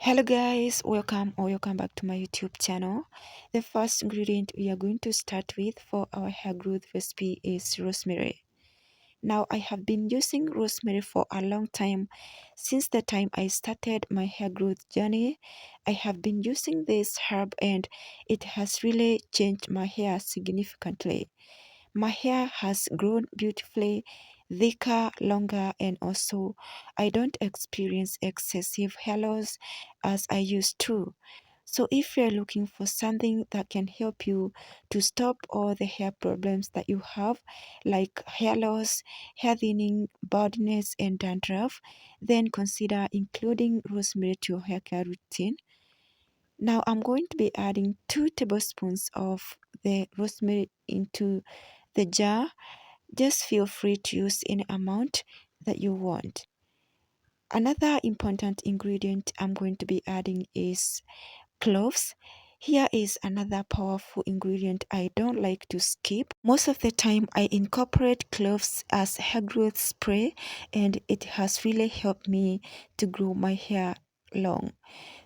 Hello guys, welcome back to my YouTube channel. The first ingredient we are going to start with for our hair growth recipe is rosemary. Now I have been using rosemary for a long time. Since the time I started my hair growth journey, I have been using this herb and it has really changed my hair significantly. My hair has grown beautifully, thicker, longer, and also I don't experience excessive hair loss as I used to. So if you're looking for something that can help you to stop all the hair problems that you have, like hair loss, hair thinning, baldness, and dandruff, then consider including rosemary to your hair care routine. Now I'm going to be adding 2 tablespoons of the rosemary into the jar. Just feel free to use any amount that you want. Another important ingredient I'm going to be adding is cloves. Here is another powerful ingredient I don't like to skip. Most of the time I incorporate cloves as hair growth spray and it has really helped me to grow my hair long.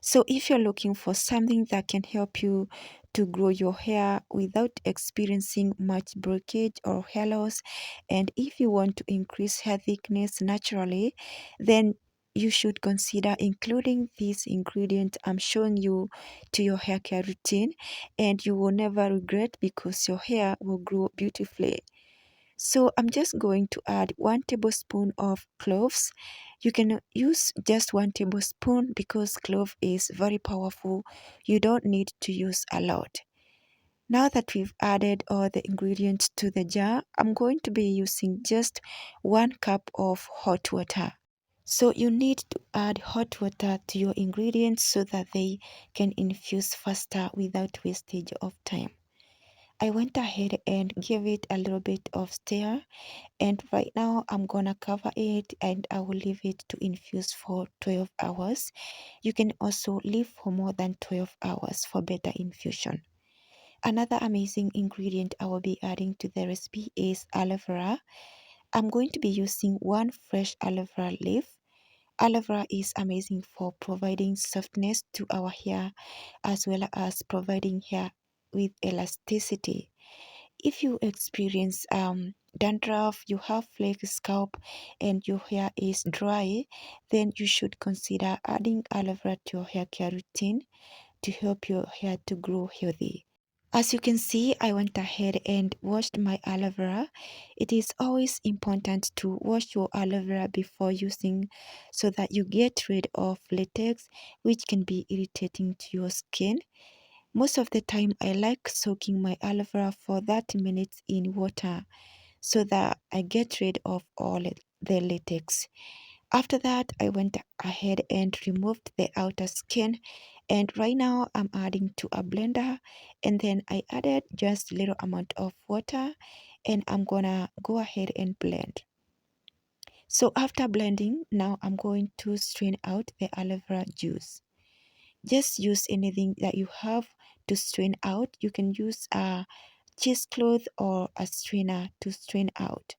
So if you're looking for something that can help you to grow your hair without experiencing much breakage or hair loss, and if you want to increase hair thickness naturally, then you should consider including this ingredient I'm showing you to your hair care routine, and you will never regret because your hair will grow beautifully. So I'm just going to add 1 tablespoon of cloves. You can use just 1 tablespoon because clove is very powerful. You don't need to use a lot. Now that we've added all the ingredients to the jar, I'm going to be using just 1 cup of hot water. So you need to add hot water to your ingredients so that they can infuse faster without wastage of time. I went ahead and gave it a little bit of stir, and right now I'm gonna cover it and I will leave it to infuse for 12 hours. You can also leave for more than 12 hours for better infusion. Another amazing ingredient I will be adding to the recipe is aloe vera. I'm going to be using 1 fresh aloe vera leaf. Aloe vera is amazing for providing softness to our hair as well as providing hair with elasticity. If you experience dandruff, you have flaky scalp, and your hair is dry, then you should consider adding aloe vera to your hair care routine to help your hair to grow healthy. As you can see, I went ahead and washed my aloe vera. It is always important to wash your aloe vera before using so that you get rid of latex, which can be irritating to your skin. Most of the time, I like soaking my aloe vera for 30 minutes in water so that I get rid of all the latex. After that, I went ahead and removed the outer skin, and right now I'm adding to a blender, and then I added just a little amount of water, and I'm gonna go ahead and blend. So after blending, now I'm going to strain out the aloe vera juice. Just use anything that you have to strain out. You can use a cheesecloth or a strainer to strain out.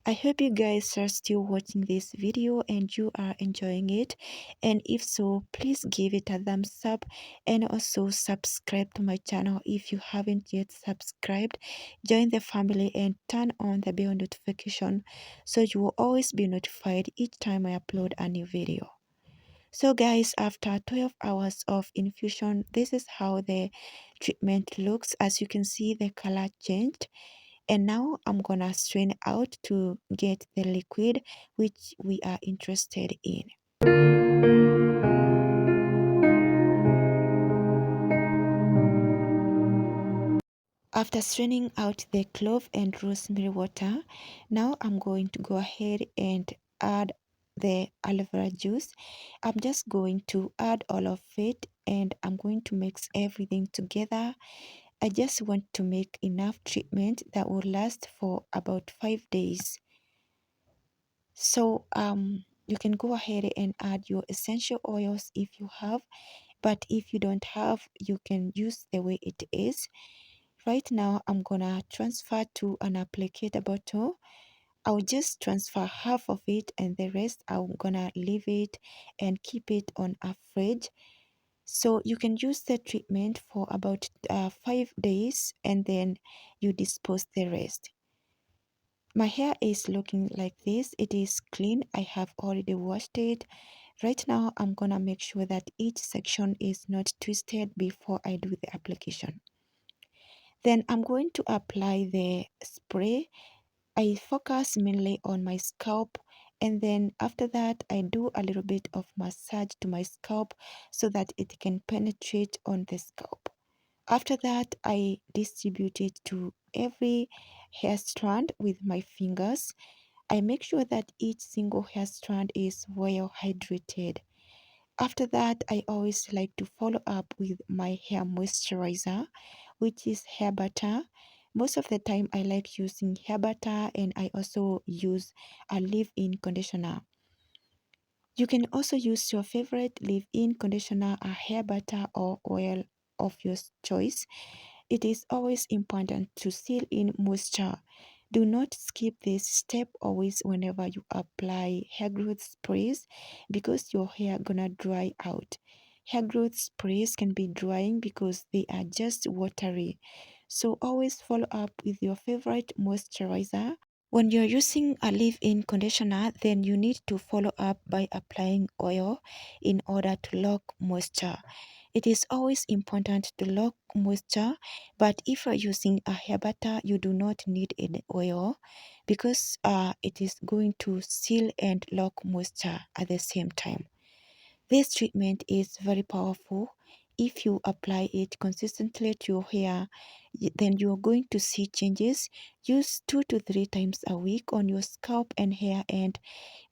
I hope you guys are still watching this video and you are enjoying it, and if so, please give it a thumbs up and also subscribe to my channel if you haven't yet subscribed. Join the family and turn on the bell notification so you will always be notified each time I upload a new video. So guys, after 12 hours of infusion, this is how the treatment looks. As you can see, the color changed. And now I'm gonna strain out to get the liquid which we are interested in. After straining out the clove and rosemary water, now I'm going to go ahead and add the aloe vera juice. I'm just going to add all of it and I'm going to mix everything together. I just want to make enough treatment that will last for about 5 days. So you can go ahead and add your essential oils if you have, but if you don't have, you can use the way it is. Right now I'm gonna transfer to an applicator bottle. I'll just transfer half of it, and the rest I'm gonna leave it and keep it on a fridge. So you can use the treatment for about 5 days, and then you dispose the rest. My hair is looking like this. It is clean. I have already washed it. Right now, I'm gonna make sure that each section is not twisted before I do the application. Then I'm going to apply the spray. I focus mainly on my scalp, and then after that I do a little bit of massage to my scalp so that it can penetrate on the scalp. After that, I distribute it to every hair strand with my fingers. I make sure that each single hair strand is well hydrated. After that, I always like to follow up with my hair moisturizer, which is hair butter. Most of the time, I like using hair butter, and I also use a leave-in conditioner. You can also use your favorite leave-in conditioner, a hair butter, or oil of your choice. It is always important to seal in moisture. Do not skip this step always whenever you apply hair growth sprays, because your hair gonna dry out. Hair growth sprays can be drying because they are just watery. So always follow up with your favorite moisturizer. When you're using a leave-in conditioner, then you need to follow up by applying oil in order to lock moisture. It is always important to lock moisture, but if you're using a hair butter, you do not need any oil, because it is going to seal and lock moisture at the same time. This treatment is very powerful. If you apply it consistently to your hair, then you're going to see changes. Use 2 to 3 times a week on your scalp and hair, and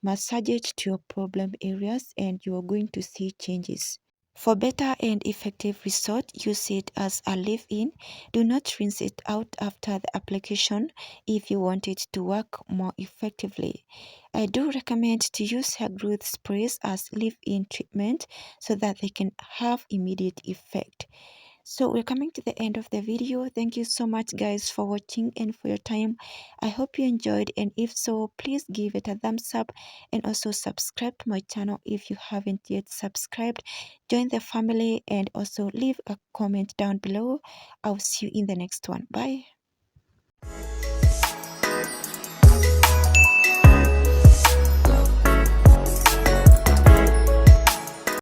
massage it to your problem areas, and you're going to see changes. For better and effective result, use it as a leave-in. Do not rinse it out after the application if you want it to work more effectively. I do recommend to use hair growth sprays as leave-in treatment so that they can have immediate effect. So we're coming to the end of the video. Thank you so much guys for watching and for your time. I hope you enjoyed, and if so, please give it a thumbs up and also subscribe to my channel if you haven't yet subscribed. Join the family and also leave a comment down below. I'll see you in the next one. Bye.